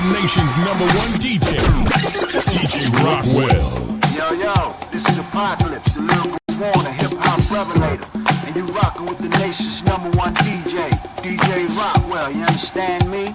Nation's #1 DJ, DJ Rockwell. Yo, this is Apocalypse, the lyrical warner, hip-hop revelator. And you rockin' with the nation's #1 DJ, DJ Rockwell, you understand me?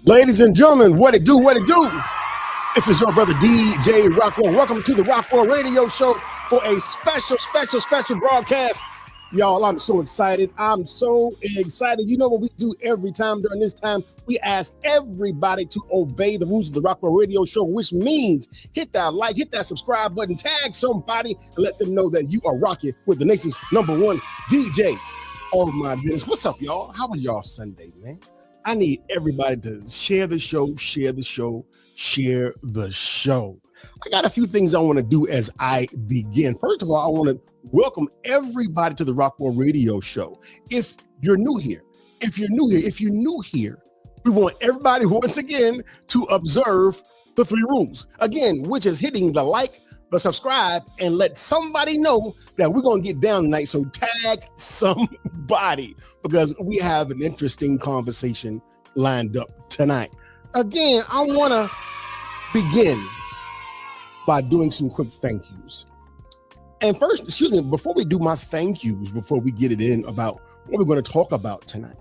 Ladies and gentlemen, what it do? This is your brother DJ Rockwell. Welcome to the Rockwell Radio Show for a special broadcast. Y'all, I'm so excited. You know what we do every time during this time? We ask everybody to obey the rules of the Rockwell Radio Show, which means hit that like, hit that subscribe button, tag somebody, and let them know that you are rocking with the nation's #1 DJ. Oh my goodness. What's up, y'all? How was y'all Sunday, man? I need everybody to share the show. I got a few things I want to do as I begin. First of all, I want to welcome everybody to the Rockwell Radio Show. If you're new here, we want everybody once again to observe the 3 rules. Again, which is hitting the like, the subscribe, and let somebody know that we're going to get down tonight. So tag somebody because we have an interesting conversation lined up tonight. Again, I want to begin by doing some quick thank yous. And first, before we do my thank yous, before we get it in about what we're going to talk about tonight,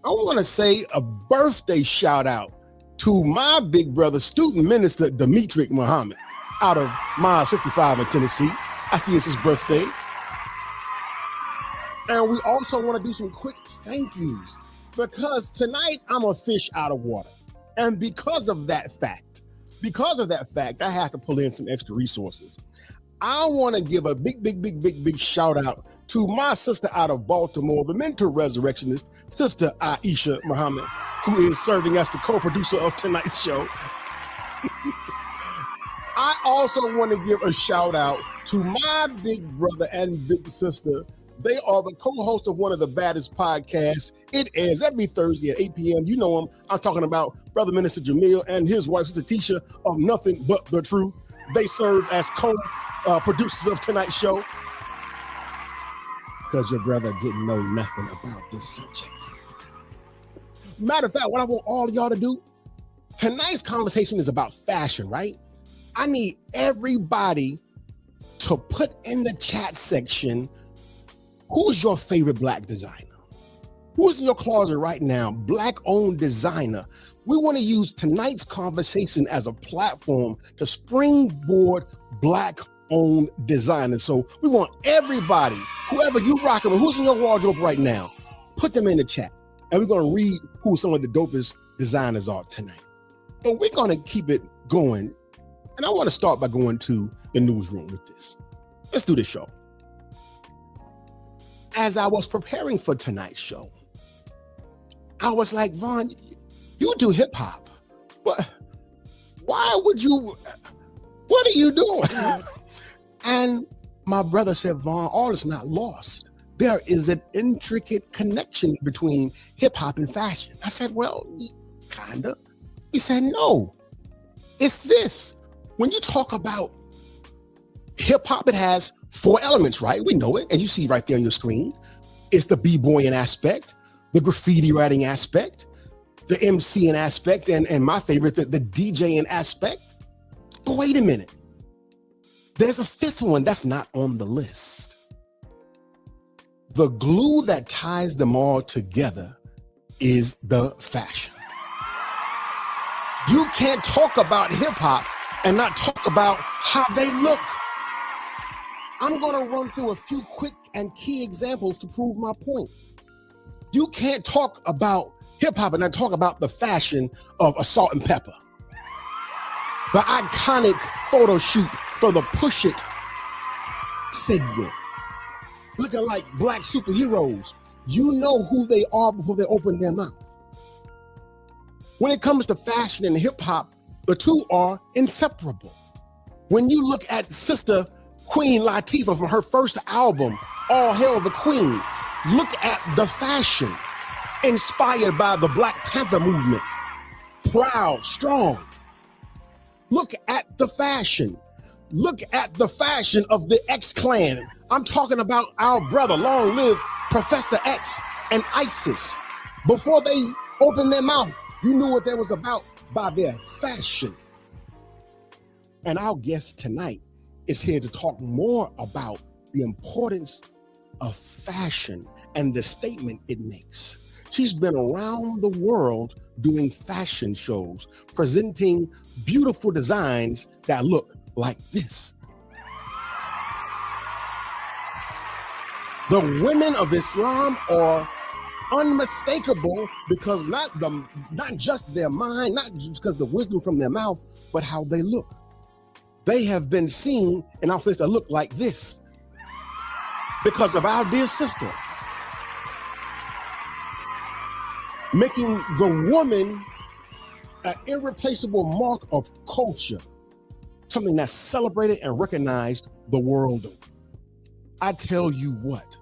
I want to say a birthday shout out to my big brother, student minister M.G.T Muhammad, out of Mile 55 in Tennessee. I see it's his birthday. And we also want to do some quick thank yous because tonight I'm a fish out of water. And because of that fact, I have to pull in some extra resources. I want to give a big shout out to my sister out of Baltimore, the mentor resurrectionist, Sister Aisha Muhammad, who is serving as the co-producer of tonight's show. I also want to give a shout out to my big brother and big sister. They are the co-host of one of the baddest podcasts. It airs every Thursday at 8 p.m. You know them. I'm talking about Brother Minister Jamil and his wife, Sister Tisha, of Nothing But the Truth. They serve as co-producers of tonight's show because your brother didn't know nothing about this subject. Matter of fact, what I want all of y'all to do, tonight's conversation is about fashion, right? I need everybody to put in the chat section, who's your favorite Black designer? Who's in your closet right now? Black-owned designer. We want to use tonight's conversation as a platform to springboard Black-owned designers. So we want everybody, whoever you rocking with, who's in your wardrobe right now, put them in the chat. And we're going to read who some of the dopest designers are tonight. But we're going to keep it going. And I want to start by going to the newsroom with this. Let's do this show. As I was preparing for tonight's show, I was like, Vaughn, you do hip hop, but why would you, what are you doing? And my brother said, Vaughn, all is not lost. There is an intricate connection between hip hop and fashion. I said, well, kinda. He said, no, it's this. When you talk about hip hop, it has 4 elements, right? We know it. And you see right there on your screen. It's the b-boying aspect, the graffiti writing aspect, the MCing aspect, and my favorite, the DJing aspect. But wait a minute. There's a 5th one that's not on the list. The glue that ties them all together is the fashion. You can't talk about hip hop and not talk about how they look. I'm going to run through a few quick and key examples to prove my point. You can't talk about hip hop and I talk about the fashion of Assault and Pepper, the iconic photo shoot for the Push It signal, looking like black superheroes, you know who they are before they open their mouth. When it comes to fashion and hip hop, the two are inseparable. When you look at Sister Queen Latifah from her first album, All Hail the Queen, look at the fashion inspired by the Black Panther movement. Proud, strong. Look at the fashion. Look at the fashion of the X-Clan. I'm talking about our brother, long live Professor X and ISIS. Before they opened their mouth, you knew what they was about by their fashion. And our guest tonight is here to talk more about the importance of fashion and the statement it makes. She's been around the world doing fashion shows, presenting beautiful designs that look like this. The women of Islam are unmistakable because not just their mind, not just because the wisdom from their mouth, but how they look. They have been seen in outfits that look like this because of our dear sister, making the woman an irreplaceable mark of culture, something that's celebrated and recognized the world over. I tell you what,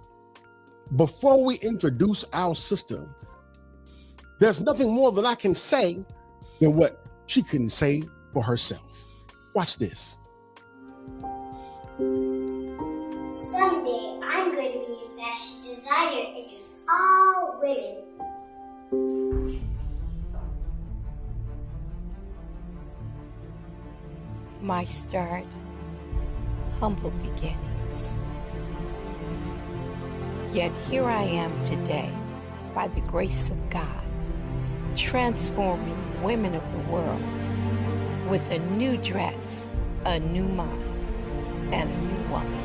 before we introduce our sister, there's nothing more that I can say than what she can say for herself. Watch this. Someday I'm going to be a fashion designer and use all women. My start, humble beginnings. Yet here I am today, by the grace of God, transforming women of the world with a new dress, a new mind, and a new woman.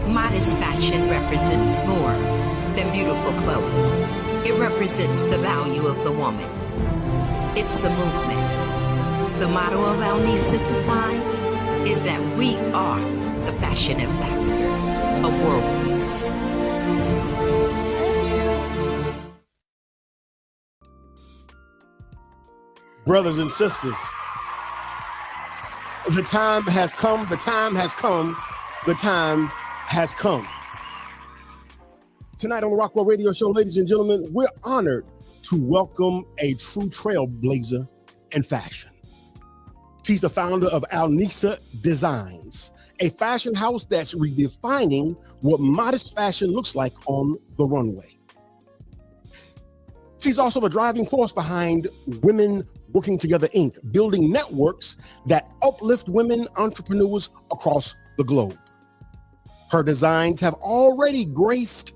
Modest fashion represents more than beautiful clothing. It represents the value of the woman. It's the movement. The motto of Al-Nisa design is that we are the fashion ambassadors of world peace. Brothers and sisters, the time has come, the time has come, the time has come. Tonight on the Rockwell Radio Show, ladies and gentlemen, we're honored to welcome a true trailblazer in fashion. She's the founder of Al-Nisa Designs, a fashion house that's redefining what modest fashion looks like on the runway. She's also the driving force behind Women Working Together, Inc., building networks that uplift women entrepreneurs across the globe. Her designs have already graced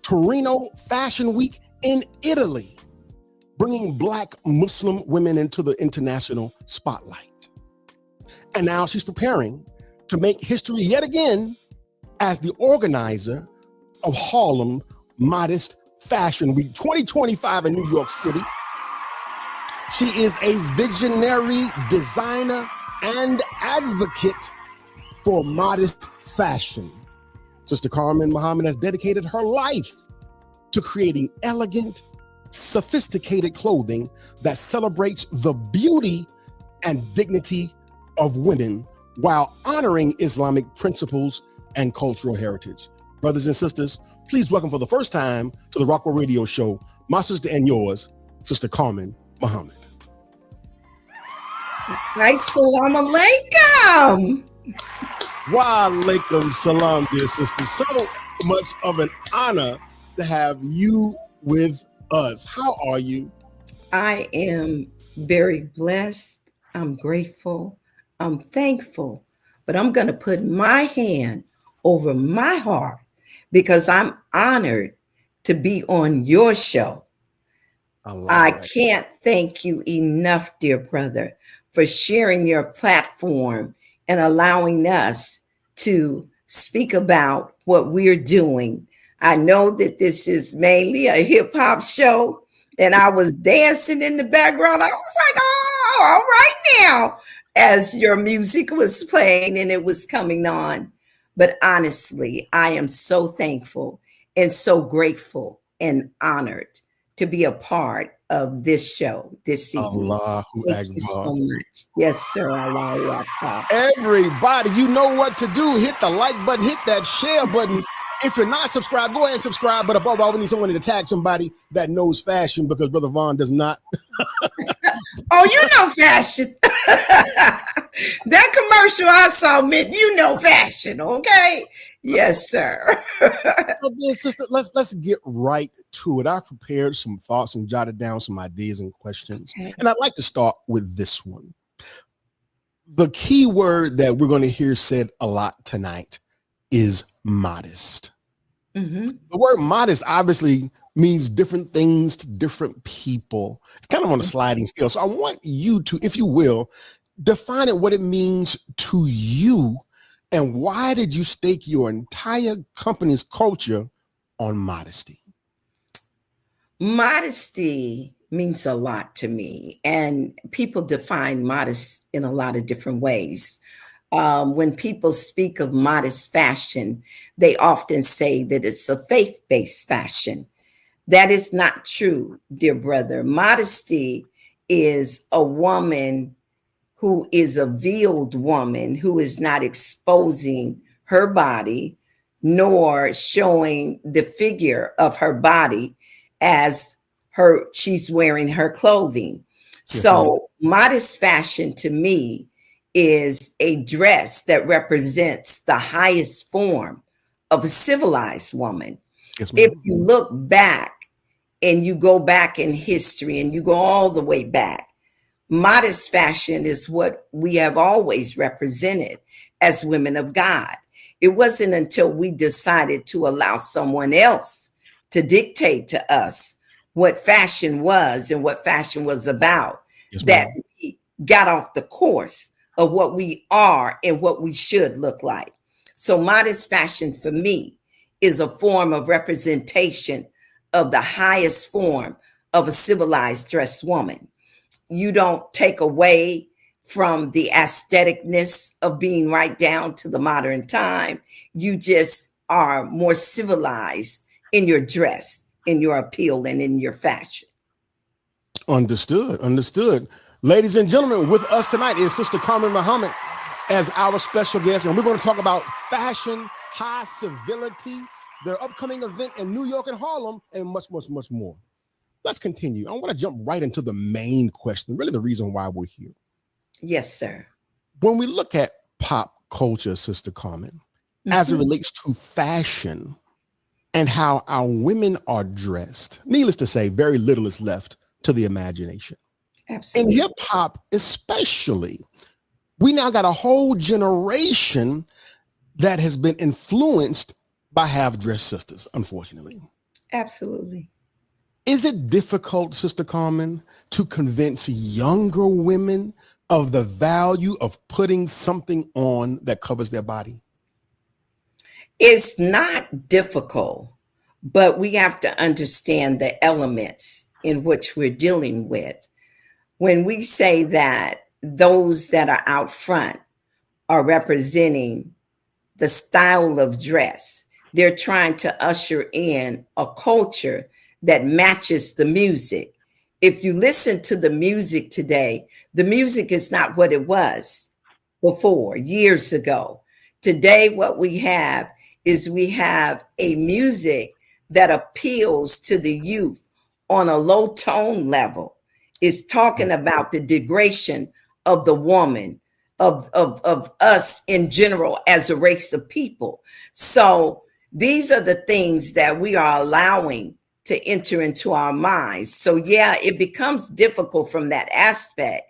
Torino Fashion Week in Italy, bringing Black Muslim women into the international spotlight. And now she's preparing to make history yet again as the organizer of Harlem Modest Fashion Week 2025 in New York City. She is a visionary designer and advocate for modest fashion. Sister Carmen Muhammad has dedicated her life to creating elegant, sophisticated clothing that celebrates the beauty and dignity of women while honoring Islamic principles and cultural heritage. Brothers and sisters, please welcome for the first time to the Rockwell Radio Show, my sister and yours, Sister Carmen Muhammad. Assalamu alaikum. Wa alaikum salam, dear sister. So much of an honor to have you with us. How are you? I am very blessed. I'm grateful. I'm thankful. But I'm going to put my hand over my heart because I'm honored to be on your show. I can't thank you enough, dear brother, for sharing your platform and allowing us to speak about what we're doing. I know that this is mainly a hip hop show, and I was dancing in the background. I was like, oh, all right now, as your music was playing and it was coming on. But honestly, I am so thankful and so grateful and honored to be a part of this show this evening. Allahu Thank you Akbar. so much. Yes, sir. Allahu Akbar. Everybody, you know what to do. Hit the like button, hit that share button. If you're not subscribed, go ahead and subscribe. But above all, we need someone to tag somebody that knows fashion because Brother Vaughn does not. Oh, you know fashion. That commercial I saw meant you know fashion, okay? Yes, sir. Okay, sister, let's get right to it. I've prepared some thoughts and jotted down some ideas and questions. Okay. And I'd like to start with this one. The key word that we're going to hear said a lot tonight is modest. Mm-hmm. The word modest obviously means different things to different people. It's kind of on a sliding scale. So I want you to, if you will, define it, what it means to you, and why did you stake your entire company's culture on modesty? Modesty means a lot to me, and people define modest in a lot of different ways. When people speak of modest fashion, they often say that it's a faith-based fashion. That is not true, dear brother. Modesty is a woman who is a veiled woman who is not exposing her body nor showing the figure of her body as she's wearing her clothing. Yes, So modest fashion to me is a dress that represents the highest form of a civilized woman. Yes, If you look back and you go back in history and you go all the way back, modest fashion is what we have always represented as women of God. It wasn't until we decided to allow someone else to dictate to us what fashion was and what fashion was about that we got off the course of what we are and what we should look like. So modest fashion for me is a form of representation of the highest form of a civilized dressed woman. You don't take away from the aestheticness of being right down to the modern time. You just are more civilized in your dress, in your appeal, and in your fashion. Understood. Ladies and gentlemen, with us tonight is Sister Carmen Muhammad as our special guest, and we're going to talk about fashion, high civility, their upcoming event in New York and Harlem, and much, much, much more. Let's continue. I want to jump right into the main question, really the reason why we're here. Yes, sir. When we look at pop culture, Sister Carmen, as it relates to fashion and how our women are dressed, needless to say, very little is left to the imagination. Absolutely. In hip hop, especially, we now got a whole generation that has been influenced by half-dressed sisters, unfortunately. Absolutely. Is it difficult, Sister Carmen, to convince younger women of the value of putting something on that covers their body? It's not difficult, but we have to understand the elements in which we're dealing with. When we say that those that are out front are representing the style of dress, they're trying to usher in a culture that matches the music. If you listen to the music today, the music is not what it was before, years ago. Today, what we have is we have a music that appeals to the youth on a low tone level. It's talking about the degradation of the woman, of us in general as a race of people. So these are the things that we are allowing to enter into our minds. So yeah, it becomes difficult from that aspect,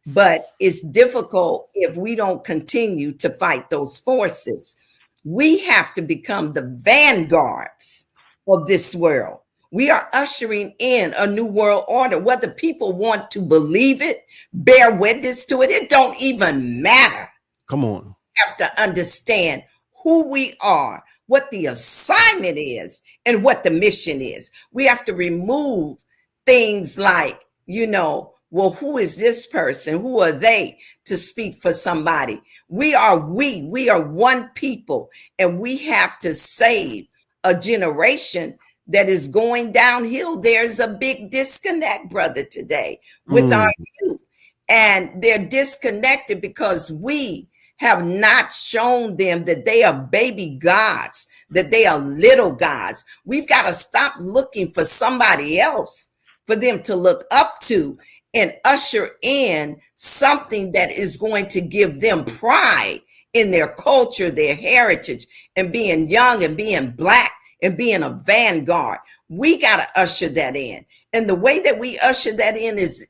but it's difficult if we don't continue to fight those forces. We have to become the vanguards of this world. We are ushering in a new world order. Whether people want to believe it, bear witness to it, it don't even matter. Come on. We have to understand who we are, what the assignment is, and what the mission is. We have to remove things like, well, who is this person? Who are they to speak for somebody? We are one people, and we have to save a generation that is going downhill. There's a big disconnect, brother, today with our youth, and they're disconnected because we have not shown them that they are baby gods, that they are little gods. We've got to stop looking for somebody else for them to look up to and usher in something that is going to give them pride in their culture, their heritage, and being young and being Black and being a vanguard. We got to usher that in. And the way that we usher that in is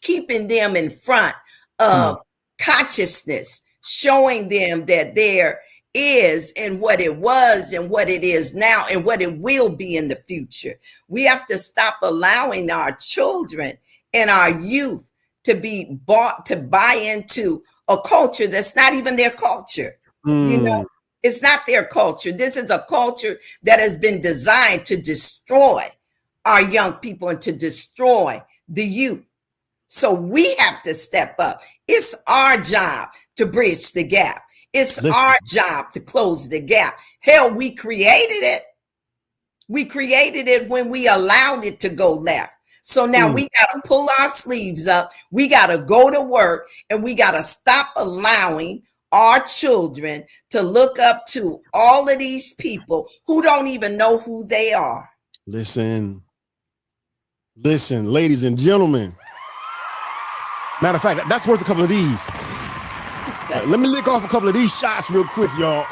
keeping them in front of consciousness, showing them that there is and what it was and what it is now and what it will be in the future. We have to stop allowing our children and our youth to be bought to buy into a culture that's not even their culture. It's not their culture. This is a culture that has been designed to destroy our young people and to destroy the youth. So we have to step up. It's our job to bridge the gap. It's our job to close the gap. Hell, we created it. We created it when we allowed it to go left. So now we got to pull our sleeves up. We got to go to work, and we got to stop allowing our children to look up to all of these people who don't even know who they are. Listen, ladies and gentlemen. Matter of fact, that's worth a couple of these. Let me lick off a couple of these shots real quick, y'all.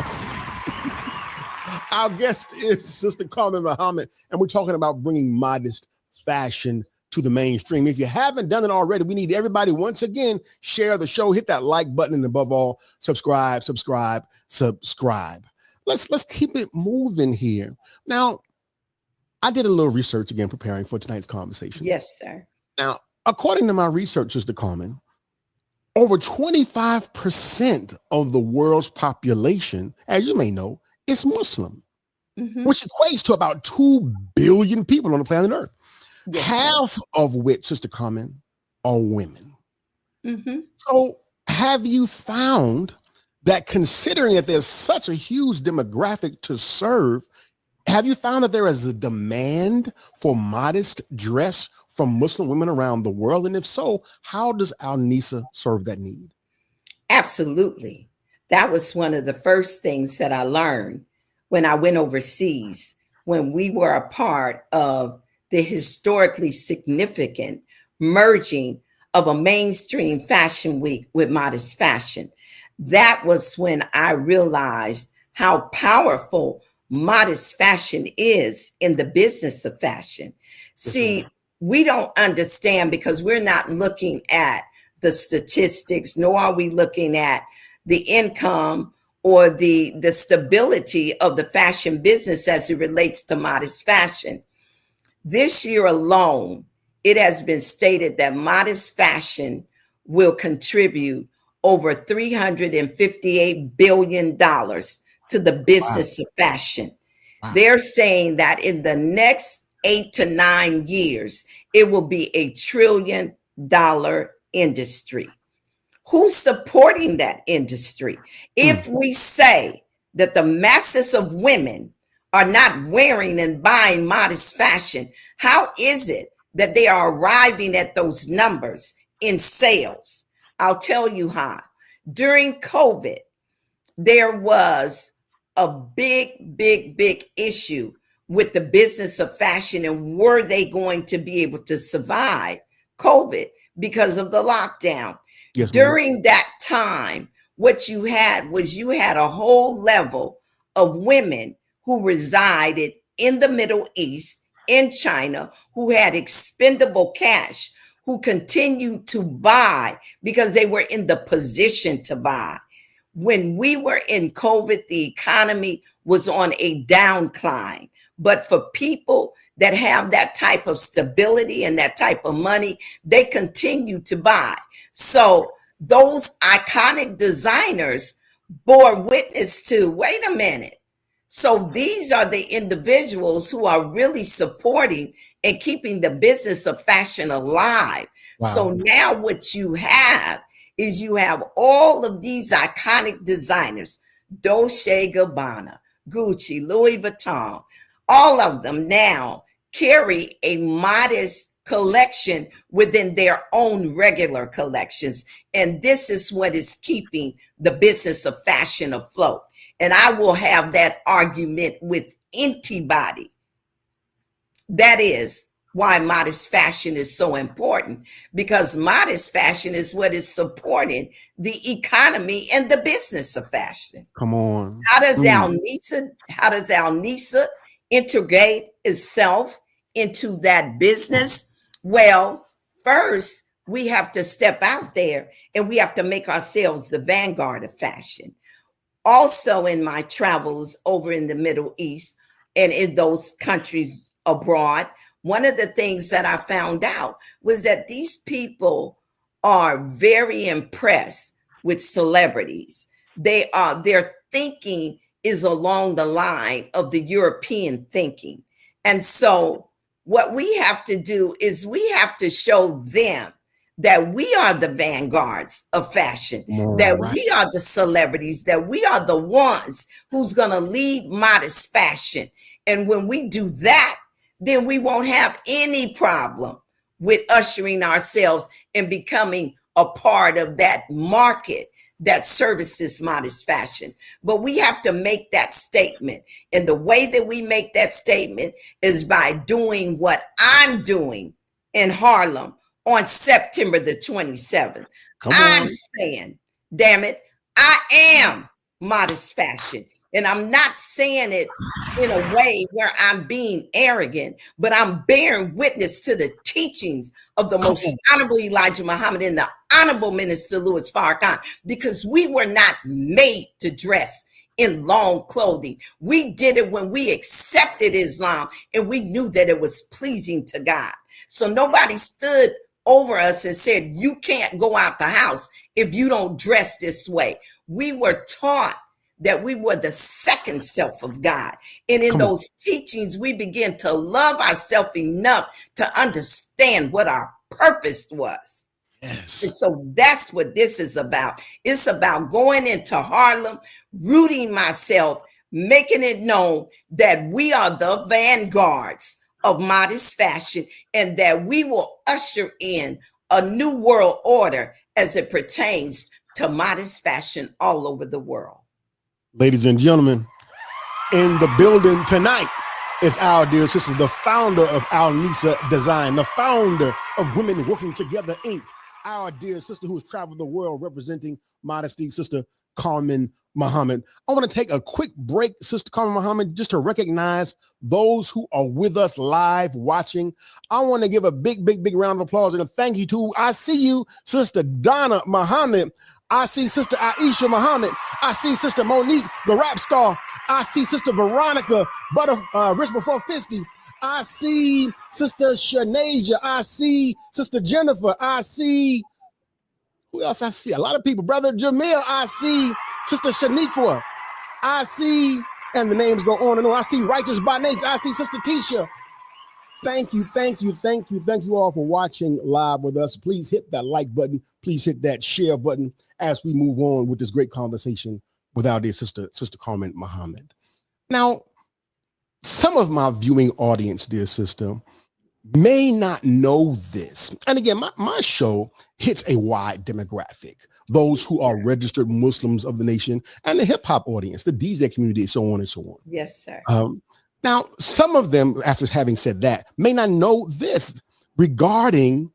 Our guest is Sister Carmen Muhammad, and we're talking about bringing modest fashion to the mainstream. If you haven't done it already, we need everybody, once again, share the show, hit that like button, and above all, subscribe. Let's keep it moving here. Now, I did a little research again preparing for tonight's conversation. Yes, sir. Now, according to my research, Sister Carmen, over 25% of the world's population, as you may know, is Muslim, which equates to about 2 billion people on the planet Earth. Yes, half of which, Sister Carmen, are women. So have you found that, considering that there's such a huge demographic to serve, have you found that there is a demand for modest dress from Muslim women around the world? And if so, how does Al-Nisa serve that need? Absolutely. That was one of the first things that I learned when I went overseas, when we were a part of the historically significant merging of a mainstream fashion week with modest fashion. That was when I realized how powerful modest fashion is in the business of fashion. See, we don't understand because we're not looking at the statistics, nor are we looking at the income or the stability of the fashion business as it relates to modest fashion. This year alone, it has been stated that modest fashion will contribute over $358 billion to the business of fashion. They're saying that in the next 8 to 9 years, it will be $1 trillion industry. Who's supporting that industry? If we say that the masses of women are not wearing and buying modest fashion, how is it that they are arriving at those numbers in sales? I'll tell you how. During COVID, there was a big issue with the business of fashion, and were they going to be able to survive COVID because of the lockdown? Yes, during that time, what you had was you had a whole level of women who resided in the Middle East, in China, who had expendable cash, who continued to buy because they were in the position to buy. When we were in COVID, the economy was on a downcline. But for people that have that type of stability and that type of money, they continue to buy. So those iconic designers bore witness to, wait a minute. So these are the individuals who are really supporting and keeping the business of fashion alive. Wow. So now what you have is you have all of these iconic designers, Dolce & Gabbana, Gucci, Louis Vuitton, all of them now carry a modest collection within their own regular collections. And this is what is keeping the business of fashion afloat. And I will have that argument with anybody. That is why modest fashion is so important, because modest fashion is what is supporting the economy and the business of fashion. Come on. How does Al-Nisa integrate itself into that business? Well, first, we have to step out there and we have to make ourselves the vanguard of fashion. Also, in my travels over in the Middle East and in those countries abroad, one of the things that I found out was that these people are very impressed with celebrities. Their thinking is along the line of the European thinking. And so what we have to do is we have to show them that we are the vanguards of fashion, that we are the celebrities, that we are the ones who's going to lead modest fashion. And when we do that, then we won't have any problem with ushering ourselves and becoming a part of that market that services modest fashion. But we have to make that statement. And the way that we make that statement is by doing what I'm doing in Harlem on September the 27th. I'm saying, damn it, I am modest fashion. And I'm not saying it in a way where I'm being arrogant, but I'm bearing witness to the teachings of the most honorable Elijah Muhammad and the honorable minister Louis Farrakhan, because we were not made to dress in long clothing. We did it when we accepted Islam and we knew that it was pleasing to God. So nobody stood over us and said, you can't go out the house if you don't dress this way. We were taught that we were the second self of God. And in those teachings, we begin to love ourselves enough to understand what our purpose was. Yes. And so that's what this is about. It's about going into Harlem, rooting myself, making it known that we are the vanguards of modest fashion and that we will usher in a new world order as it pertains to modest fashion all over the world. Ladies and gentlemen, in the building tonight is our dear sister, the founder of Al-Nisa Design, the founder of Women Working Together, Inc., our dear sister who has traveled the world representing modesty, Sister Carmen Muhammad. I want to take a quick break, Sister Carmen Muhammad, just to recognize those who are with us live watching. I want to give a big round of applause and a thank you to, I see you, Sister Donna Muhammad. I see Sister Aisha Muhammad. I see Sister Monique, the rap star. I see Sister Veronica, Rich Before 50. I see Sister Shanasia. I see Sister Jennifer. I see, who else I see? A lot of people. Brother Jamil. I see Sister Shaniqua. I see, and the names go on and on. I see Righteous by Nature. I see Sister Tisha. Thank you all for watching live with us. Please hit that like button. Please hit that share button as we move on with this great conversation with our dear sister Carmen Muhammad. Now, some of my viewing audience, dear sister, may not know this. And again, my show hits a wide demographic. Those who are registered Muslims of the nation and the hip hop audience, the DJ community, so on and so on. Yes, sir. Now, some of them, after having said that, may not know this regarding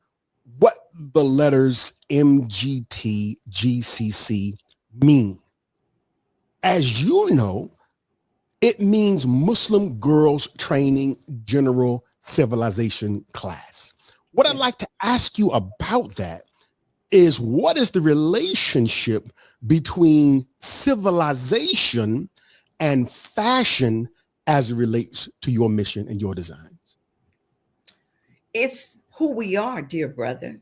what the letters M.G.T, G.C.C mean? As you know, it means Muslim Girls Training General Civilization Class. What I'd like to ask you about that is, what is the relationship between civilization and fashion as it relates to your mission and your designs? It's who we are, dear brother.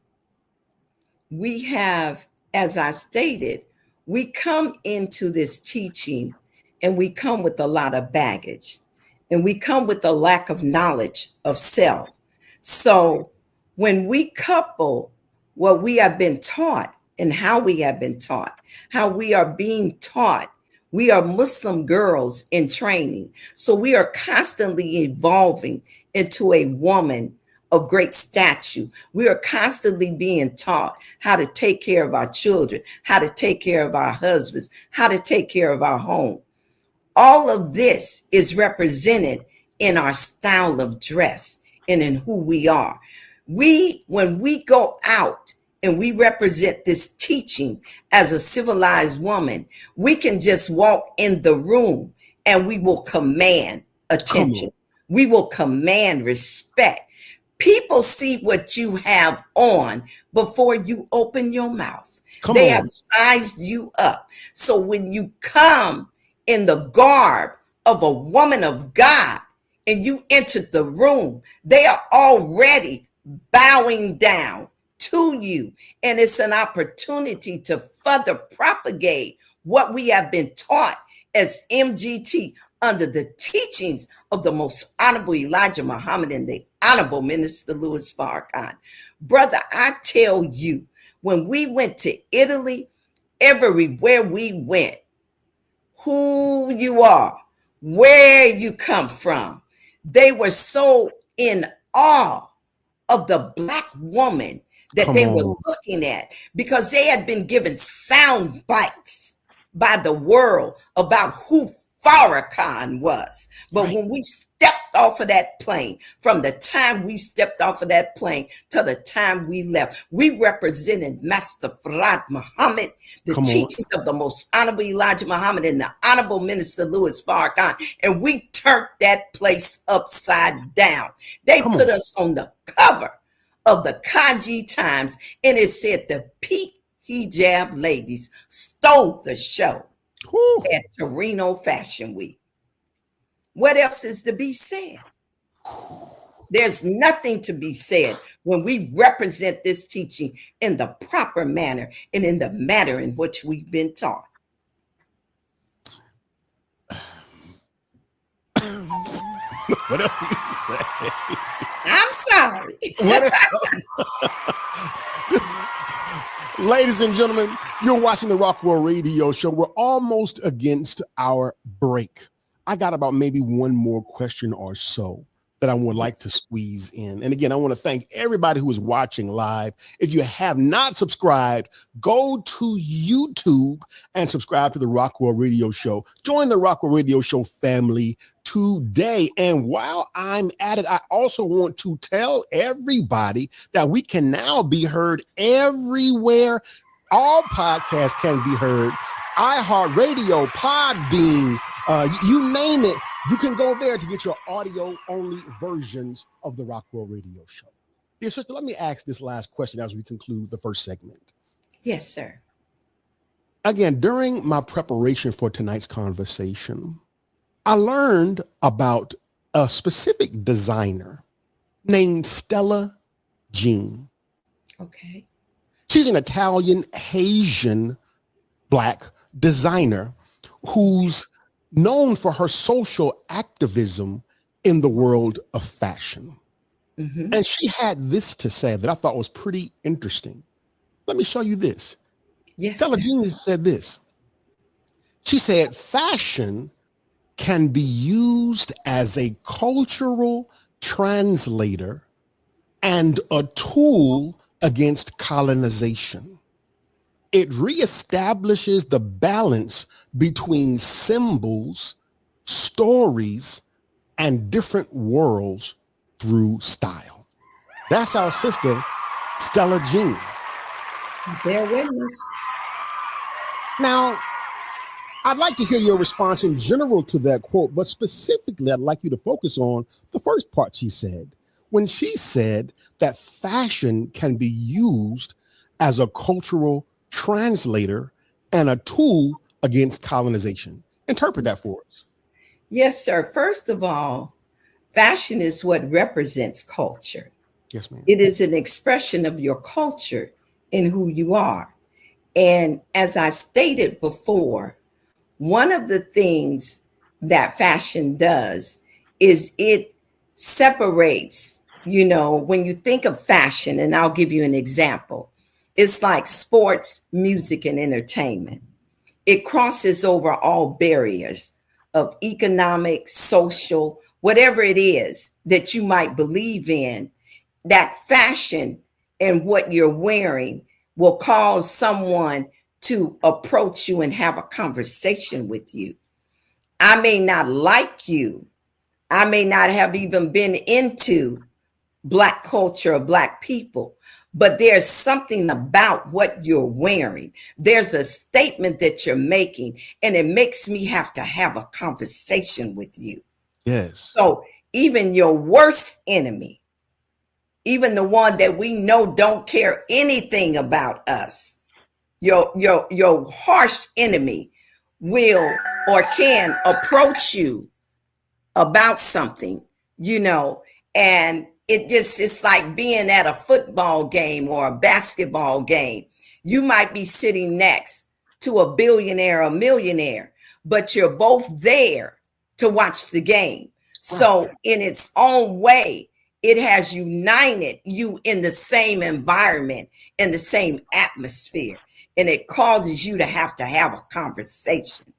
We have, as I stated, we come into this teaching and we come with a lot of baggage and we come with a lack of knowledge of self. So when we couple what we have been taught and how we have been taught, how we are being taught, we are Muslim girls in training. So we are constantly evolving into a woman of great stature. We are constantly being taught how to take care of our children, how to take care of our husbands, how to take care of our home. All of this is represented in our style of dress and in who we are. When we go out and we represent this teaching as a civilized woman, we can just walk in the room and we will command attention. We will command respect. People see what you have on before you open your mouth. They have sized you up. So when you come in the garb of a woman of God and you enter the room, they are already bowing down to you. And it's an opportunity to further propagate what we have been taught as M.G.T under the teachings of the most honorable Elijah Muhammad and the honorable minister Louis Farrakhan. Brother, I tell you, when we went to Italy, everywhere we went, who you are, where you come from, they were so in awe of the Black woman that they were looking at, because they had been given sound bites by the world about who Farrakhan was. But when we stepped off of that plane, from the time we stepped off of that plane to the time we left, we represented Master Farad Muhammad, the teachings of the most honorable Elijah Muhammad and the honorable minister Louis Farrakhan, and we turned that place upside down. They put us on the cover of the Kaji Times, and it said the peak hijab ladies stole the show at Torino Fashion Week. What else is to be said? There's nothing to be said when we represent this teaching in the proper manner and in the manner in which we've been taught. What else do you say? I'm sorry. Ladies and gentlemen, you're watching the Rockwell Radio Show. We're almost against our break. I got about maybe one more question or so that I would like to squeeze in. And again, I want to thank everybody who is watching live. If you have not subscribed, go to YouTube and subscribe to the Rockwell Radio Show. Join the Rockwell Radio Show family today. And while I'm at it, I also want to tell everybody that we can now be heard everywhere. All podcasts can be heard. iHeartRadio, Podbean, you name it. You can go there to get your audio-only versions of the Rockwell Radio Show. Dear sister, let me ask this last question as we conclude the first segment. Yes, sir. Again, during my preparation for tonight's conversation, I learned about a specific designer named Stella Jean. Okay. She's an Italian, Haitian, Black designer who's known for her social activism in the world of fashion. Mm-hmm. And she had this to say that I thought was pretty interesting. Let me show you this. Yes. Stella Jean said this. She said, fashion can be used as a cultural translator and a tool against colonization. It reestablishes the balance between symbols, stories, and different worlds through style. That's our sister, Stella Jean. Bear witness. Now, I'd like to hear your response in general to that quote, but specifically, I'd like you to focus on the first part she said. When she said that fashion can be used as a cultural translator and a tool against colonization. Interpret that for us. Yes, sir. First of all, fashion is what represents culture. Yes, ma'am. It is an expression of your culture and who you are. And as I stated before, one of the things that fashion does is it separates, when you think of fashion, and I'll give you an example. It's like sports, music, and entertainment. It crosses over all barriers of economic, social, whatever it is that you might believe in. That fashion and what you're wearing will cause someone to approach you and have a conversation with you. I may not like you. I may not have even been into Black culture or Black people, but there's something about what you're wearing. There's a statement that you're making, and it makes me have to have a conversation with you. Yes. So even your worst enemy, even the one that we know don't care anything about us, your harsh enemy will or can approach you about something, and it's like being at a football game or a basketball game. You might be sitting next to a billionaire or millionaire, but you're both there to watch the game. Right. So in its own way, it has united you in the same environment, in the same atmosphere, and it causes you to have a conversation.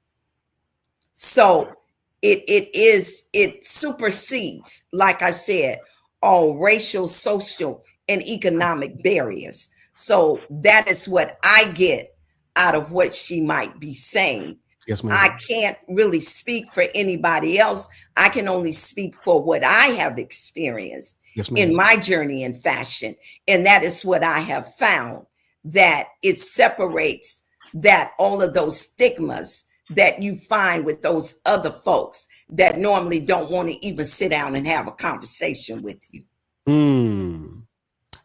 So it supersedes, like I said, all racial, social, and economic barriers. So that is what I get out of what she might be saying. Yes, ma'am. I can't really speak for anybody else. I can only speak for what I have experienced in my journey in fashion. And that is what I have found, that it separates that all of those stigmas that you find with those other folks that normally don't want to even sit down and have a conversation with you.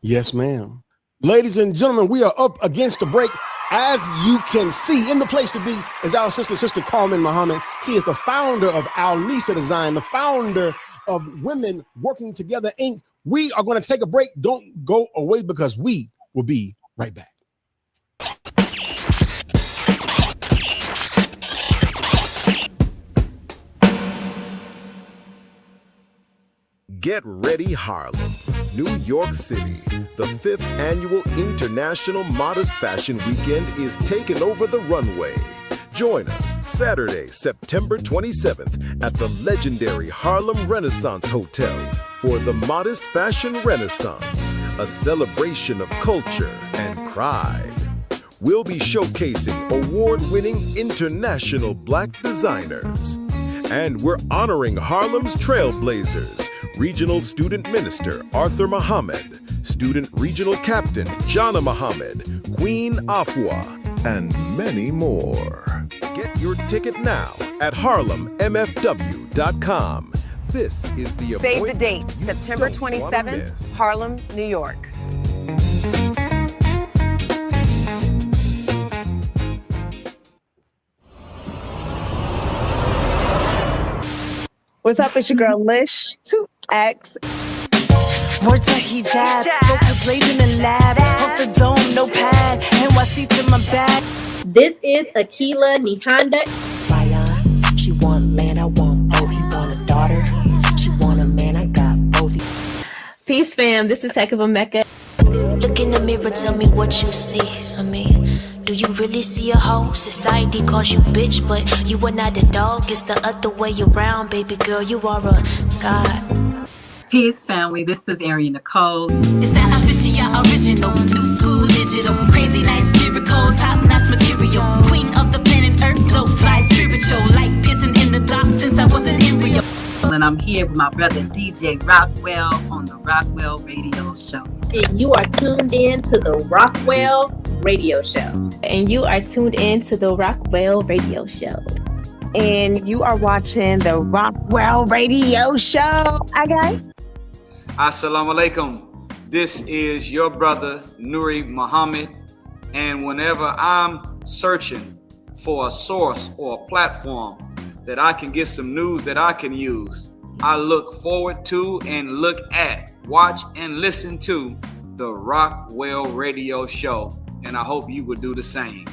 Yes, ma'am. Ladies and gentlemen, we are up against the break. As you can see, in the place to be is our sister Carmen Muhammad. She is the founder of Al-Nisa Design, the founder of Women Working Together, Inc. We are going to take a break. Don't go away, because we will be right back. Get ready, Harlem, New York City. The 5th Annual International Modest Fashion Weekend is taking over the runway. Join us Saturday, September 27th at the legendary Harlem Renaissance Hotel for the Modest Fashion Renaissance, a celebration of culture and pride. We'll be showcasing award-winning international Black designers. And we're honoring Harlem's trailblazers, Regional Student Minister Arthur Muhammad, Student Regional Captain Jana Muhammad, Queen Afua, and many more. Get your ticket now at harlemmfw.com. This is the Save the date, September 27th, Harlem, New York. What's up? It's your girl Lish 2X. Words of hijab, focus laid in the lab, off the dome, no pad, NYC to my bag. This is Akila Nihanda. Ryan, she want land, I want both. He want a daughter, she want a man, I got both. Peace, fam. This is Heck of a Mecca. Look in the mirror, tell me what you see. Do you really see a hoe? Society calls you bitch, but you are not a dog. It's the other way around, baby girl. You are a god. Peace, family. This is Arian Nicole. It's that official, original, new school, digital, crazy, nice, lyrical, top-notch material. Queen of the planet Earth, dope, fly, spiritual, light piercing in the dark since I was an embryo. And I'm here with my brother DJ Rockwell on the Rockwell Radio Show. And you are tuned in to the Rockwell Radio Show. And you are tuned in to the Rockwell Radio Show. And you are watching the Rockwell Radio Show. Okay. Assalamu alaikum. This is your brother, Louis Muhammad. And whenever I'm searching for a source or a platform that I can get some news that I can use, I look forward to and look at, watch and listen to the Rockwell Radio Show. And I hope you would do the same.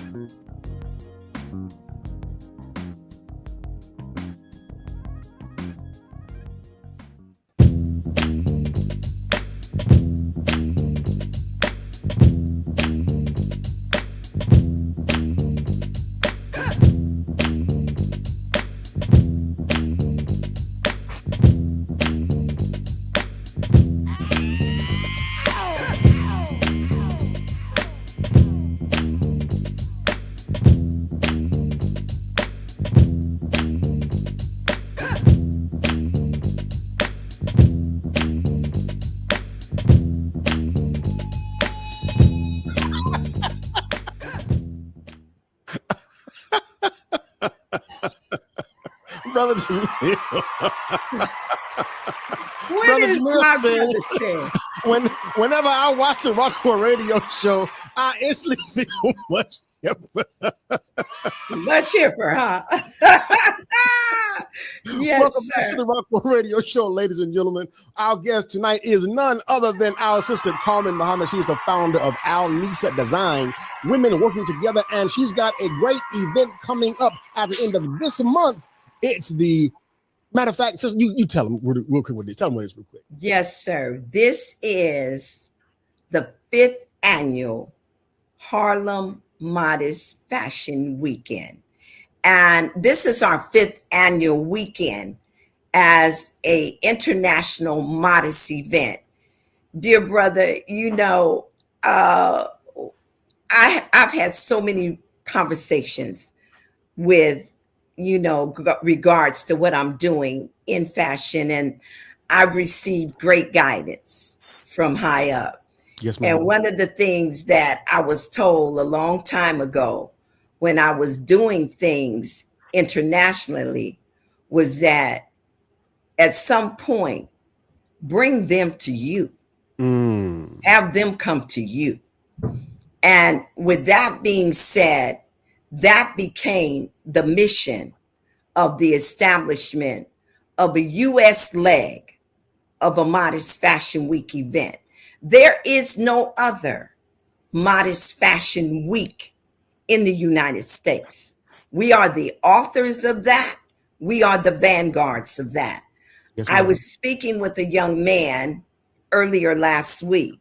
Brother Jamil. What is my brother saying? Whenever I watch the Rockwell Radio Show, I instantly feel much hipper. Much hipper, huh? Yes, welcome sir. back to the Rockwell Radio Show, ladies and gentlemen. Our guest tonight is none other than our sister Carmen Muhammad. She's the founder of Al-Nisa Design, Women Working Together, and she's got a great event coming up at the end of this month. It's the matter of fact, so you tell them real quick what it is. Tell them what it is real quick. Yes, sir. This is the 5th annual Harlem Modest Fashion Weekend. And this is our 5th annual weekend as a international modest event. Dear brother, you know, I've had so many conversations with, you know, regards to what I'm doing in fashion, and I've received great guidance from high up. Yes, ma'am. And one of the things that I was told a long time ago when I was doing things internationally was that at some point, bring them to you. Have them come to you. And with that being said, that became the mission of the establishment of a U.S. leg of a Modest Fashion Week event. There is no other Modest Fashion Week in the United States. We are the authors of that. We are the vanguards of that. Yes, I was speaking with a young man earlier last week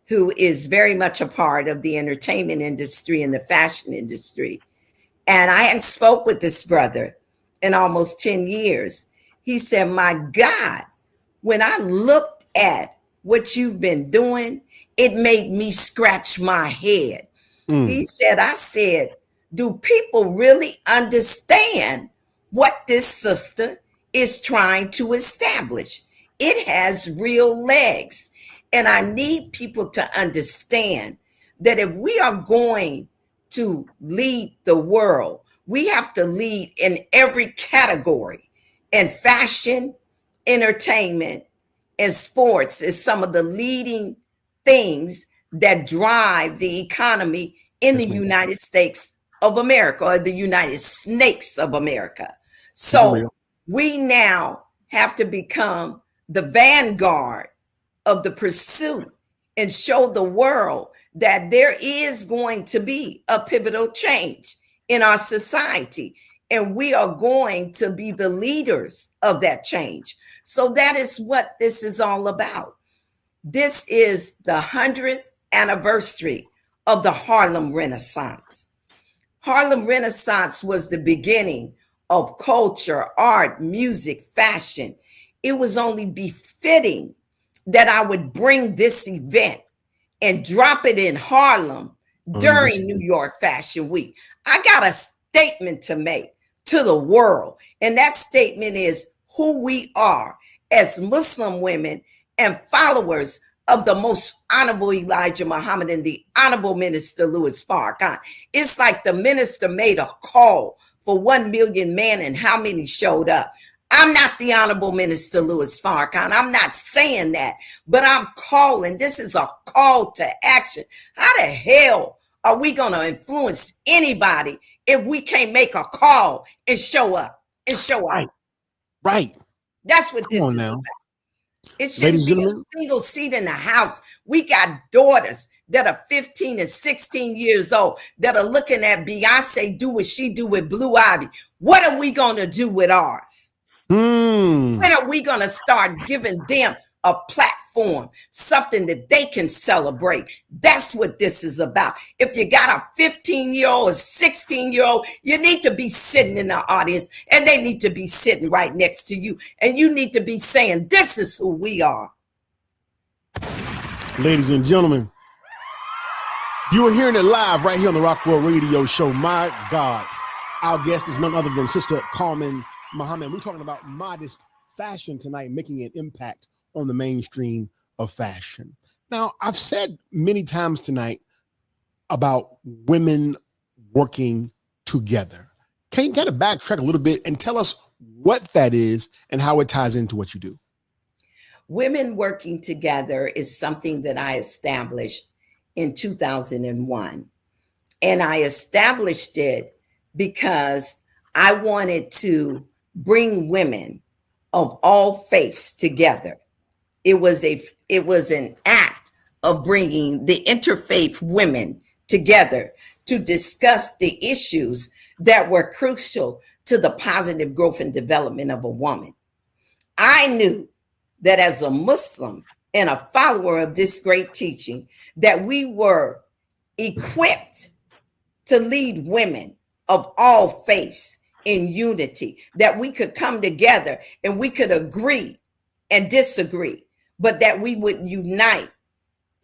who is very much a part of the entertainment industry and the fashion industry. And I hadn't spoke with this brother in almost 10 years. He said, my God, when I looked at what you've been doing, it made me scratch my head. He said, I said, do people really understand what this sister is trying to establish? It has real legs. And I need people to understand that if we are going to lead the world, we have to lead in every category. And fashion, entertainment, and sports is some of the leading things that drive the economy in the United States of America, or the United Snakes of America. So we now have to become the vanguard of the pursuit and show the world that there is going to be a pivotal change in our society. And we are going to be the leaders of that change. So that is what this is all about. This is the 100th anniversary of the Harlem Renaissance. Harlem Renaissance was the beginning of culture, art, music, fashion. It was only befitting that I would bring this event and drop it in Harlem during New York Fashion Week. I got a statement to make to the world, and that statement is who we are as Muslim women and followers of the most honorable Elijah Muhammad and the honorable minister Louis Farrakhan. It's like the minister made a call for 1 million men and how many showed up. I'm not the honorable minister Louis Farrakhan. I'm not saying that, but I'm calling. This is a call to action. How the hell are we going to influence anybody if we can't make a call and show up and show up? Right. That's what this is about. It shouldn't be a single seat in the house. We got daughters that are 15 and 16 years old that are looking at Beyonce do what she do with Blue Ivy. What are we going to do with ours? When are we going to start giving them a platform, something that they can celebrate? That's what this is about. If you got a 15-year-old or 16-year-old, you need to be sitting in the audience and they need to be sitting right next to you. And you need to be saying, this is who we are. Ladies and gentlemen, you are hearing it live right here on the Rockwell Radio Show. My God, our guest is none other than Sister Carmen Muhammad. We're talking about modest fashion tonight, making an impact on the mainstream of fashion. Now, I've said many times tonight about women working together. Can you kind of backtrack a little bit and tell us what that is and how it ties into what you do? Women working together is something that I established in 2001. And I established it because I wanted to bring women of all faiths together. It was an act of bringing the interfaith women together to discuss the issues that were crucial to the positive growth and development of a woman. I knew that as a Muslim and a follower of this great teaching, that we were equipped to lead women of all faiths in unity, that we could come together and we could agree and disagree, but that we would unite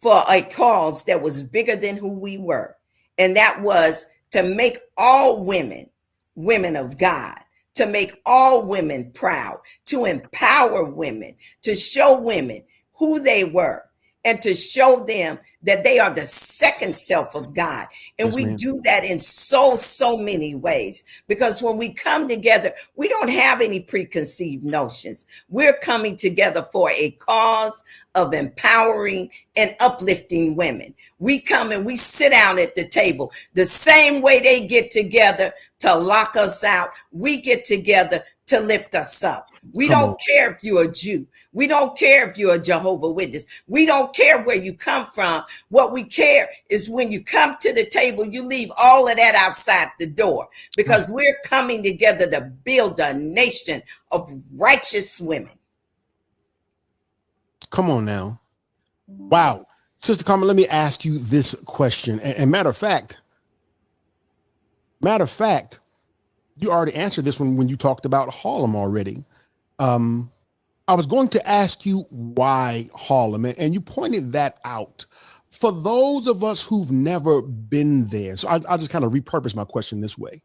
for a cause that was bigger than who we were. And that was to make all women women of God, to make all women proud, to empower women, to show women who they were, and to show them that they are the second self of God. And yes, we do that in so many ways, because when we come together, we don't have any preconceived notions. We're coming together for a cause of empowering and uplifting women. We come and we sit down at the table the same way they get together to lock us out. We get together to lift us up. We don't care if you're a Jew. We don't care if you're a Jehovah's Witness. We don't care where you come from. What we care is when you come to the table, you leave all of that outside the door, because we're coming together to build a nation of righteous women. Come on now. Wow. Sister Carmen, let me ask you this question. And matter of fact, you already answered this one when you talked about Harlem already. I was going to ask you why Harlem, and you pointed that out. For those of us who've never been there, so I'll just kind of repurpose my question this way.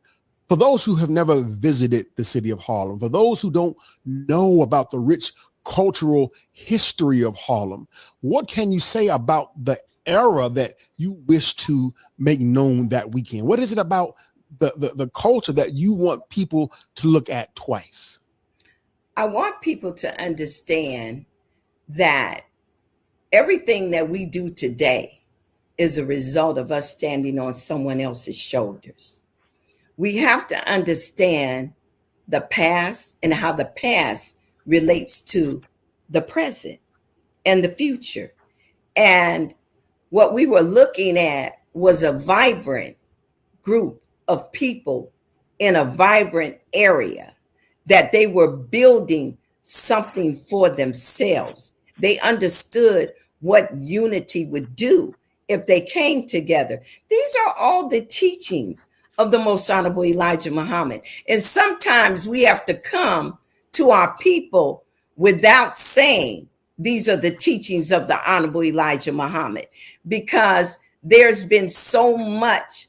For those who have never visited the city of Harlem, for those who don't know about the rich cultural history of Harlem, what can you say about the era that you wish to make known that weekend? What is it about the culture that you want people to look at twice? I want people to understand that everything that we do today is a result of us standing on someone else's shoulders. We have to understand the past and how the past relates to the present and the future. And what we were looking at was a vibrant group of people in a vibrant area, that they were building something for themselves. They understood what unity would do if they came together. These are all the teachings of the Most Honorable Elijah Muhammad. And sometimes we have to come to our people without saying these are the teachings of the Honorable Elijah Muhammad, because there's been so much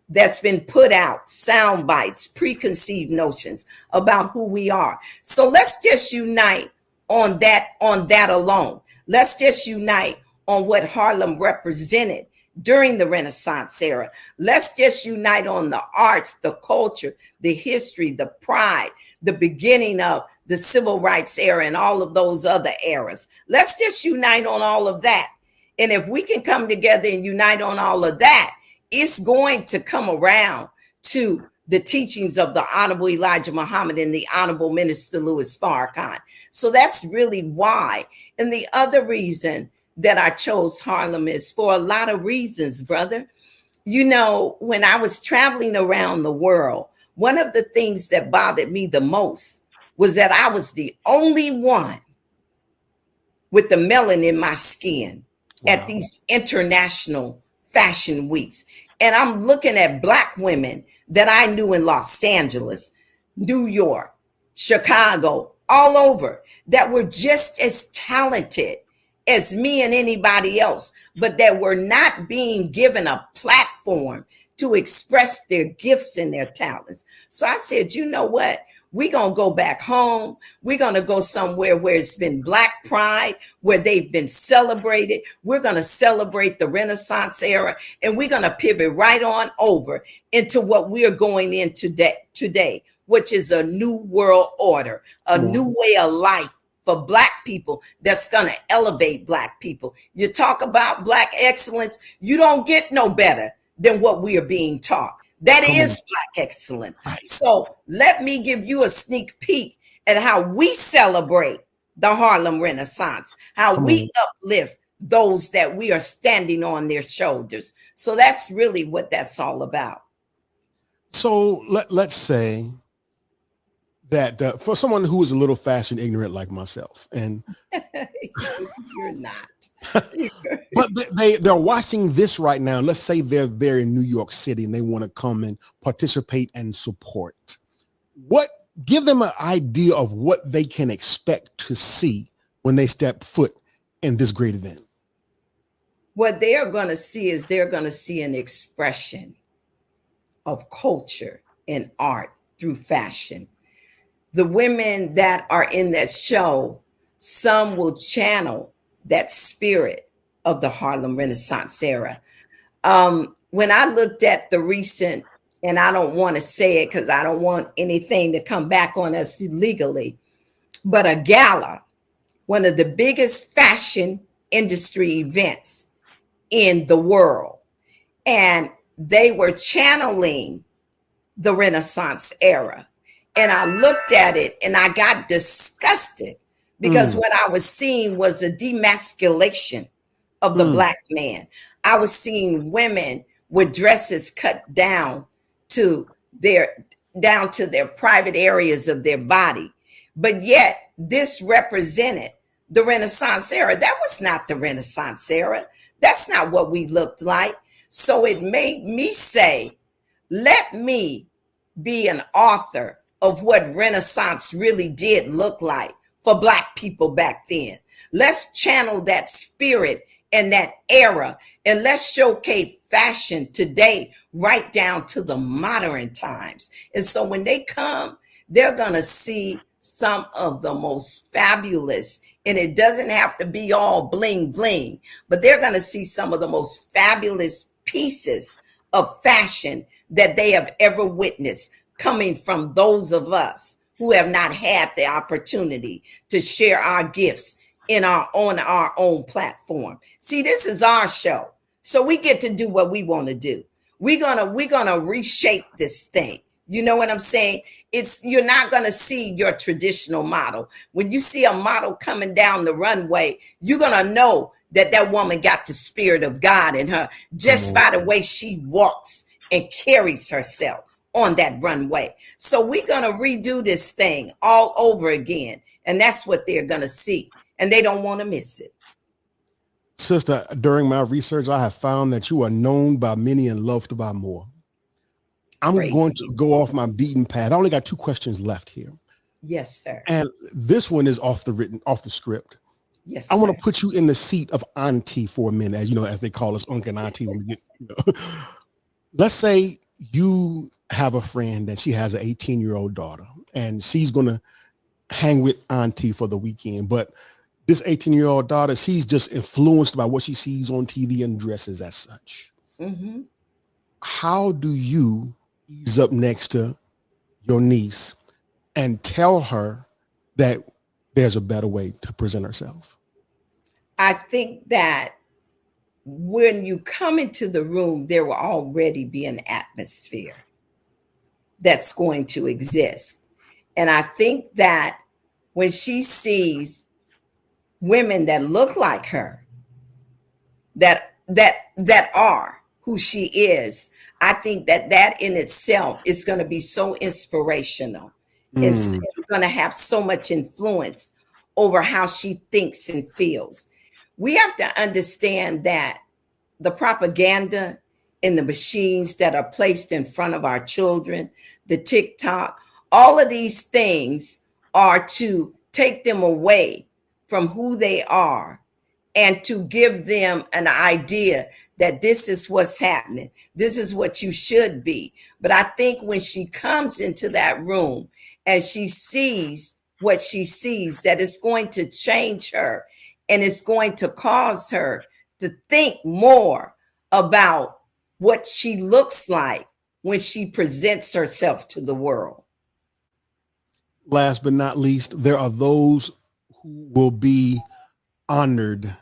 that's been put out, sound bites, preconceived notions about who we are. So let's just unite on that alone. Let's just unite on what Harlem represented during the Renaissance era. Let's just unite on the arts, the culture, the history, the pride, the beginning of the civil rights era and all of those other eras. Let's just unite on all of that. And if we can come together and unite on all of that, it's going to come around to the teachings of the Honorable Elijah Muhammad and the Honorable Minister Louis Farrakhan. So that's really why. And the other reason that I chose Harlem is for a lot of reasons, brother. You know, when I was traveling around the world, one of the things that bothered me the most was that I was the only one with the melanin in my skin at these international fashion weeks. And I'm looking at Black women that I knew in Los Angeles, New York, Chicago, all over, that were just as talented as me and anybody else, but that were not being given a platform to express their gifts and their talents. So I said, you know what? We're going to go back home. We're going to go somewhere where it's been Black pride, where they've been celebrated. We're going to celebrate the Renaissance era, and we're going to pivot right on over into what we're going into today, which is a new world order, a new way of life for Black people that's going to elevate Black people. You talk about Black excellence, you don't get no better than what we are being taught. That is Black excellence. Right. So let me give you a sneak peek at how we celebrate the Harlem Renaissance, how we uplift those that we are standing on their shoulders. So that's really what that's all about. So let's say that for someone who is a little fashion ignorant like myself, and you're not. But they're watching this right now. Let's say they're there in New York City and they want to come and participate and support. Give them an idea of what they can expect to see when they step foot in this great event. What they are going to see is they're going to see an expression of culture and art through fashion. The women that are in that show, some will channel that spirit of the Harlem Renaissance era. When I looked at the recent, and I don't want to say it because I don't want anything to come back on us illegally, but a gala, one of the biggest fashion industry events in the world. And they were channeling the Renaissance era. And I looked at it and I got disgusted because what I was seeing was a demasculation of the Black man. I was seeing women with dresses cut down to their private areas of their body. But yet this represented the Renaissance era. That was not the Renaissance era. That's not what we looked like. So it made me say, let me be an author of what Renaissance really did look like for Black people back then. Let's channel that spirit and that era, and let's showcase fashion today right down to the modern times. And so when they come, they're going to see some of the most fabulous, and it doesn't have to be all bling bling, but they're going to see some of the most fabulous pieces of fashion that they have ever witnessed, coming from those of us who have not had the opportunity to share our gifts on our own platform. See, this is our show, so we get to do what we want to do. We're gonna reshape this thing. You know what I'm saying? You're not gonna see your traditional model. When you see a model coming down the runway, you're gonna know that woman got the spirit of God in her just by the way she walks and carries herself on that runway. So we're going to redo this thing all over again. And that's what they're going to see. And they don't want to miss it. Sister, during my research, I have found that you are known by many and loved by more. I'm going to go off my beaten path. I only got 2 questions left here. Yes, sir. And this one is off the script. Yes, I want to put you in the seat of auntie for a minute, as they call us, uncle and auntie. When we get, Let's say you have a friend that she has an 18-year-old daughter and she's going to hang with auntie for the weekend, but this 18-year-old daughter, she's just influenced by what she sees on TV and dresses as such. Mm-hmm. How do you ease up next to your niece and tell her that there's a better way to present herself? I think that when you come into the room, there will already be an atmosphere that's going to exist. And I think that when she sees women that look like her, that are who she is, I think that in itself is going to be so inspirational. It's going to have so much influence over how she thinks and feels. We have to understand that the propaganda and the machines that are placed in front of our children, the TikTok, all of these things are to take them away from who they are and to give them an idea that this is what's happening. This is what you should be. But I think when she comes into that room and she sees what she sees, that it's going to change her and it's going to cause her to think more about what she looks like when she presents herself to the world. Last but not least, there are those who will be honored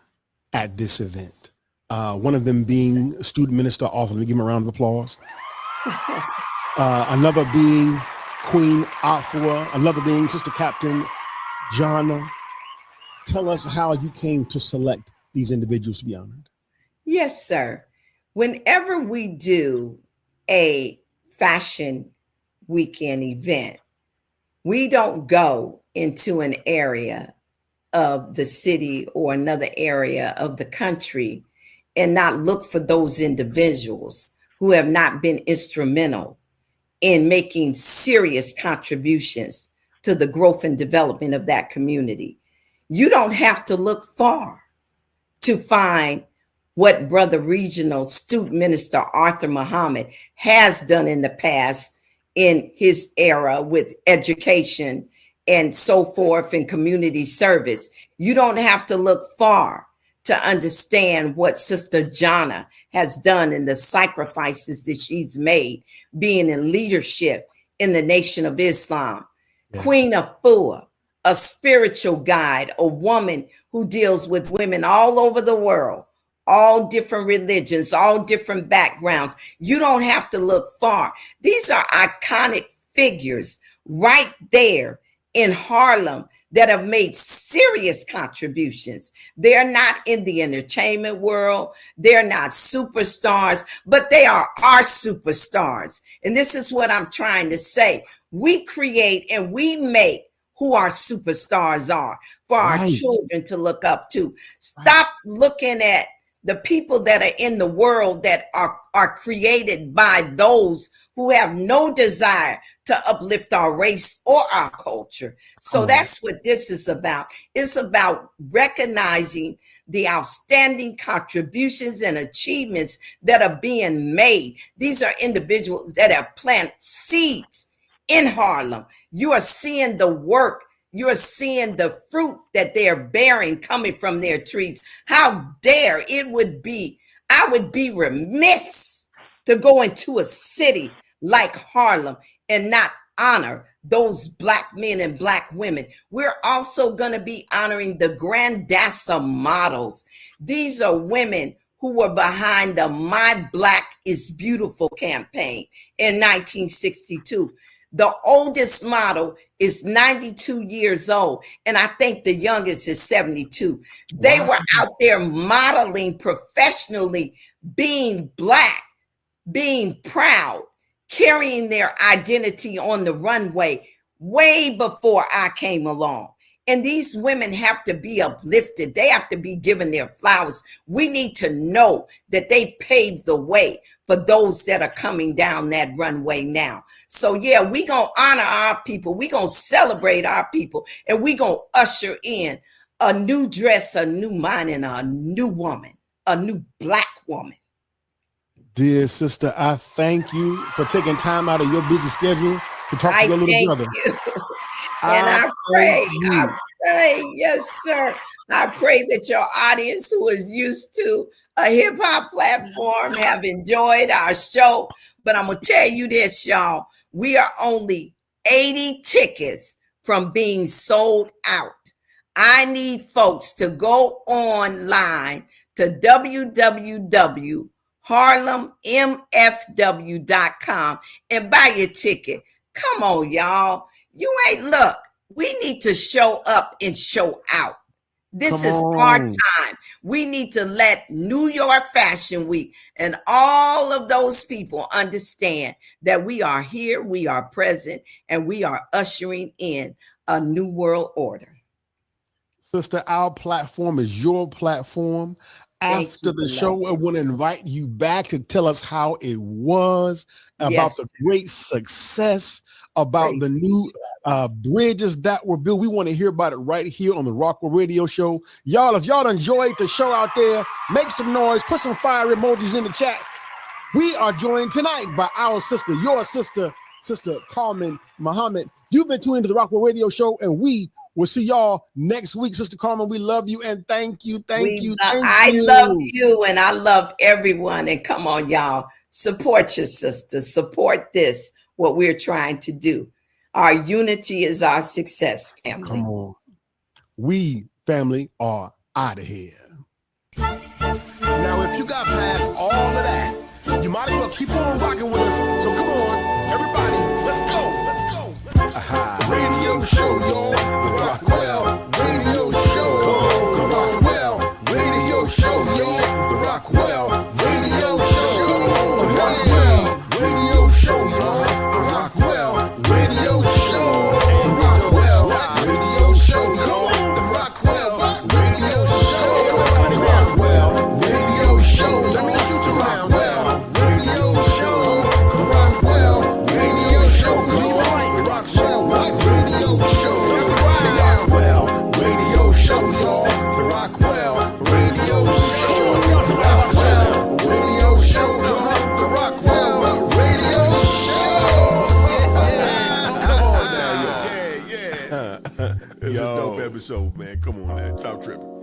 at this event. One of them being student minister author. Let me give him a round of applause. Another being Queen Afua. Another being Sister Captain Jana. Tell us how you came to select these individuals to be honored. Yes, sir. Whenever we do a fashion weekend event, we don't go into an area of the city or another area of the country and not look for those individuals who have not been instrumental in making serious contributions to the growth and development of that community. You don't have to look far to find what Brother Regional Student Minister Arthur Muhammad has done in the past in his era with education and so forth and community service. You don't have to look far to understand what Sister Jana has done and the sacrifices that she's made being in leadership in the Nation of Islam. Yeah. Queen Afua, a spiritual guide, a woman who deals with women all over the world, all different religions, all different backgrounds. You don't have to look far. These are iconic figures right there in Harlem that have made serious contributions. They're not in the entertainment world. They're not superstars, but they are our superstars. And this is what I'm trying to say. We create and we make who our superstars are for our children to look up to. Stop looking at the people that are in the world that are created by those who have no desire to uplift our race or our culture. So that's what this is about. It's about recognizing the outstanding contributions and achievements that are being made. These are individuals that have planted seeds in Harlem. You are seeing the work. You are seeing the fruit that they're bearing coming from their trees. How dare it would be, I would be remiss to go into a city like Harlem and not honor those Black men and Black women. We're also going to be honoring the Grandassa models. These are women who were behind the My Black is Beautiful campaign in 1962. The oldest model is 92 years old, and I think the youngest is 72. They were out there modeling professionally, being Black, being proud, carrying their identity on the runway way before I came along. And these women have to be uplifted. They have to be given their flowers. We need to know that they paved the way for those that are coming down that runway now. So yeah, we gonna honor our people. We gonna celebrate our people, and we gonna usher in a new dress, a new mind, and a new woman, a new Black woman. Dear sister, I thank you for taking time out of your busy schedule to talk to your little brother. And I pray, yes, sir. I pray that your audience who is used to a hip hop platform have enjoyed our show. But I'm going to tell you this, y'all. We are only 80 tickets from being sold out. I need folks to go online to www.harlemmfw.com and buy your ticket. Come on, y'all. You ain't look. We need to show up and show out. This is our time. We need to let New York Fashion Week and all of those people understand that we are here, we are present, and we are ushering in a new world order. Sister, our platform is your platform. After the show, I want to invite you back to tell us how it was, about the great success, about the new bridges that were built. We want to hear about it right here on the Rockwell Radio Show. Y'all, if y'all enjoyed the show out there, make some noise, put some fire emojis in the chat. We are joined tonight by our sister, your sister, Sister Carmen Muhammad. You've been tuned into the Rockwell Radio Show, and we will see y'all next week. Sister Carmen, we love you and thank you. I love you and I love everyone. And come on, y'all, support your sister. Support this, what we're trying to do. Our unity is our success, family. Come on. We, family, are out of here. Now, if you got past all of that, you might as well keep on rocking with us. So come on, everybody, let's go. Radio show, y'all. The Rockwell Radio Show. Come on, Rockwell Radio Show, y'all. The Rockwell Radio Show. The Rockwell Radio Show, y'all. The Rockwell Radio Show. The Rockwell Radio Show, y'all. The Rockwell Radio Show. Everybody, Rockwell Radio Show. That means you too. Rockwell Radio Show. The Rockwell Radio Show. The Rockwell Radio Show. The Rockwell Radio Show, y'all. The Rockwell Radio Show. The Rockwell Radio Show, y'all. The Rockwell Radio Show. Come on now, y'all. Yeah. It's a dope episode, man. Come on, man. Stop tripping.